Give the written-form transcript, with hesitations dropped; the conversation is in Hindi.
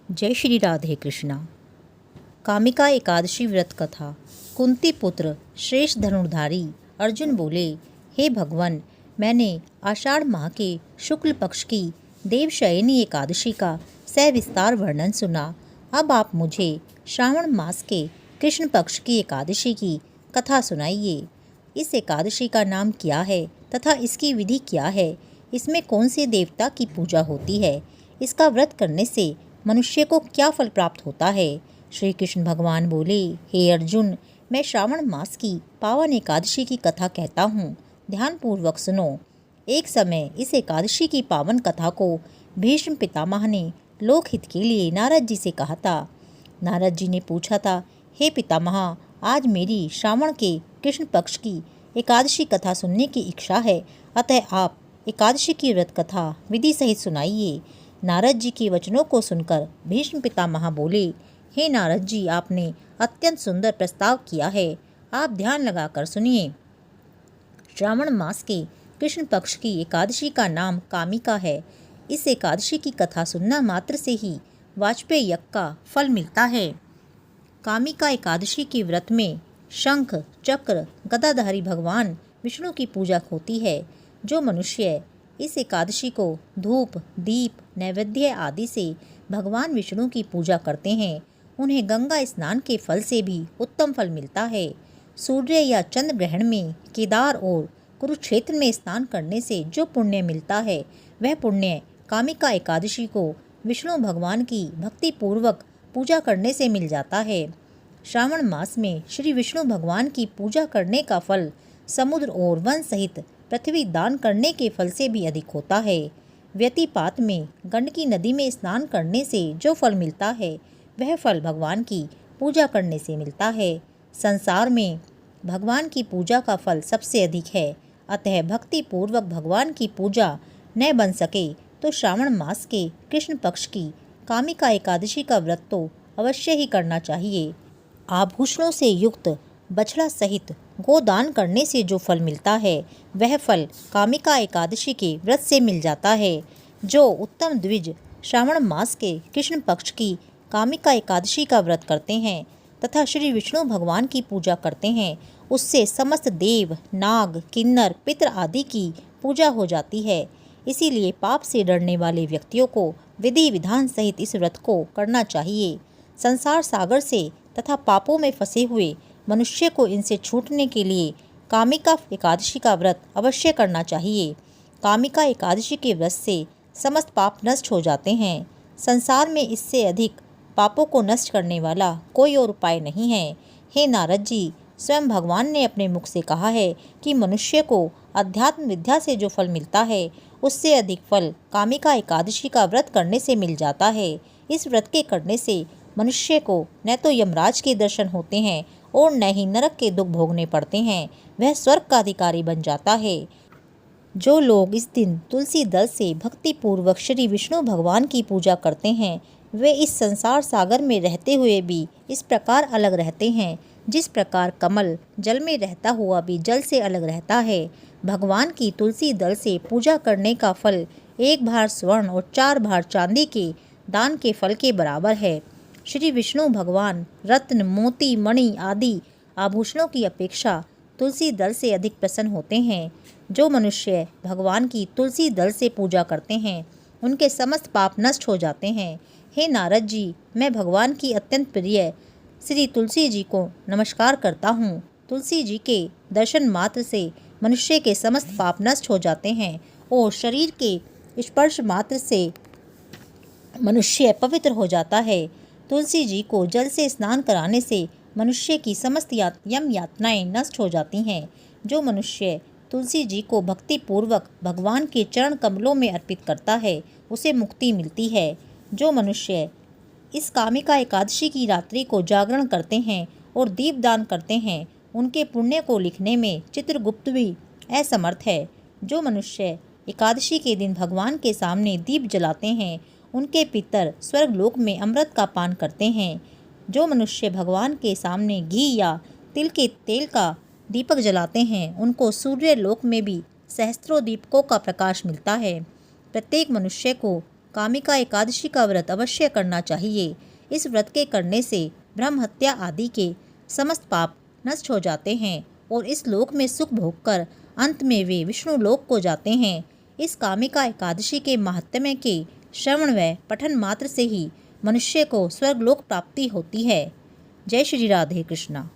जय श्री राधे कृष्णा। कामिका एकादशी व्रत कथा। कुंती पुत्र श्रेष्ठ धनुर्धारी अर्जुन बोले, हे भगवान, मैंने आषाढ़ माह के शुक्ल पक्ष की देवशयनी एकादशी का सविस्तार वर्णन सुना। अब आप मुझे श्रावण मास के कृष्ण पक्ष की एकादशी की कथा सुनाइए। इस एकादशी का नाम क्या है तथा इसकी विधि क्या है? इसमें कौन से देवता की पूजा होती है? इसका व्रत करने से मनुष्य को क्या फल प्राप्त होता है? श्री कृष्ण भगवान बोले, हे अर्जुन, मैं श्रावण मास की पावन एकादशी की कथा कहता हूँ, ध्यानपूर्वक सुनो। एक समय इस एकादशी की पावन कथा को भीष्म पितामह ने लोकहित के लिए नारद जी से कहा था। नारद जी ने पूछा था, हे पितामह, आज मेरी श्रावण के कृष्ण पक्ष की एकादशी कथा सुनने की इच्छा है, अतः आप एकादशी की व्रत कथा विधि सहित सुनाइए। नारद जी के वचनों को सुनकर भीष्म पितामह बोले, हे नारद जी, आपने अत्यंत सुंदर प्रस्ताव किया है, आप ध्यान लगाकर सुनिए। श्रावण मास के कृष्ण पक्ष की एकादशी का नाम कामिका है। इस एकादशी की कथा सुनना मात्र से ही वाजपेय यज्ञ का फल मिलता है। कामिका एकादशी के व्रत में शंख, चक्र, गदाधारी भगवान विष्णु की पूजा होती है। जो मनुष्य इस एकादशी को धूप, दीप, नैवेद्य आदि से भगवान विष्णु की पूजा करते हैं, उन्हें गंगा स्नान के फल से भी उत्तम फल मिलता है। सूर्य या चंद्र ग्रहण में केदार और कुरुक्षेत्र में स्नान करने से जो पुण्य मिलता है, वह पुण्य कामिका एकादशी को विष्णु भगवान की भक्ति पूर्वक पूजा करने से मिल जाता है। श्रावण मास में श्री विष्णु भगवान की पूजा करने का फल समुद्र और वन सहित पृथ्वी दान करने के फल से भी अधिक होता है। व्यतिपात में गंडकी नदी में स्नान करने से जो फल मिलता है, वह फल भगवान की पूजा करने से मिलता है। संसार में भगवान की पूजा का फल सबसे अधिक है, अतः भक्ति पूर्वक भगवान की पूजा न बन सके तो श्रावण मास के कृष्ण पक्ष की कामिका एकादशी का व्रत तो अवश्य ही करना चाहिए। आभूषणों से युक्त बछड़ा सहित गोदान करने से जो फल मिलता है, वह फल कामिका एकादशी के व्रत से मिल जाता है। जो उत्तम द्विज श्रावण मास के कृष्ण पक्ष की कामिका एकादशी का व्रत करते हैं तथा श्री विष्णु भगवान की पूजा करते हैं, उससे समस्त देव, नाग, किन्नर, पितर आदि की पूजा हो जाती है। इसीलिए पाप से डरने वाले व्यक्तियों को विधि विधान सहित इस व्रत को करना चाहिए। संसार सागर से तथा पापों में फंसे हुए मनुष्य को इनसे छूटने के लिए कामिका एकादशी का व्रत अवश्य करना चाहिए। कामिका एकादशी के व्रत से समस्त पाप नष्ट हो जाते हैं। संसार में इससे अधिक पापों को नष्ट करने वाला कोई और उपाय नहीं है। हे नारद जी, स्वयं भगवान ने अपने मुख से कहा है कि मनुष्य को अध्यात्म विद्या से जो फल मिलता है, उससे अधिक फल कामिका एकादशी का व्रत करने से मिल जाता है। इस व्रत के करने से मनुष्य को न तो यमराज के दर्शन होते हैं और न ही नरक के दुख भोगने पड़ते हैं, वह स्वर्ग का अधिकारी बन जाता है। जो लोग इस दिन तुलसी दल से भक्ति पूर्वक श्री विष्णु भगवान की पूजा करते हैं, वे इस संसार सागर में रहते हुए भी इस प्रकार अलग रहते हैं, जिस प्रकार कमल जल में रहता हुआ भी जल से अलग रहता है। भगवान की तुलसी दल से पूजा करने का फल 1 भार स्वर्ण और 4 भार चांदी के दान के फल के बराबर है। श्री विष्णु भगवान रत्न, मोती, मणि आदि आभूषणों की अपेक्षा तुलसी दल से अधिक प्रसन्न होते हैं। जो मनुष्य भगवान की तुलसी दल से पूजा करते हैं, उनके समस्त पाप नष्ट हो जाते हैं। हे नारद जी, मैं भगवान की अत्यंत प्रिय श्री तुलसी जी को नमस्कार करता हूँ। तुलसी जी के दर्शन मात्र से मनुष्य के समस्त पाप नष्ट हो जाते हैं और शरीर के स्पर्श मात्र से मनुष्य पवित्र हो जाता है। तुलसी जी को जल से स्नान कराने से मनुष्य की समस्त यम यातनाएं नष्ट हो जाती हैं। जो मनुष्य तुलसी जी को भक्ति पूर्वक भगवान के चरण कमलों में अर्पित करता है, उसे मुक्ति मिलती है। जो मनुष्य इस कामिका एकादशी की रात्रि को जागरण करते हैं और दीपदान करते हैं, उनके पुण्य को लिखने में चित्रगुप्त भी असमर्थ है। जो मनुष्य एकादशी के दिन भगवान के सामने दीप जलाते हैं, उनके पितर स्वर्गलोक में अमृत का पान करते हैं। जो मनुष्य भगवान के सामने घी या तिल के तेल का दीपक जलाते हैं, उनको सूर्य लोक में भी सहस्त्रों दीपकों का प्रकाश मिलता है। प्रत्येक मनुष्य को कामिका एकादशी का व्रत अवश्य करना चाहिए। इस व्रत के करने से ब्रह्म हत्या आदि के समस्त पाप नष्ट हो जाते हैं और इस लोक में सुख भोगकर अंत में वे विष्णु लोक को जाते हैं। इस कामिका एकादशी के महात्म्य के श्रवण व पठन मात्र से ही मनुष्य को स्वर्गलोक प्राप्ति होती है। जय श्री राधे कृष्णा।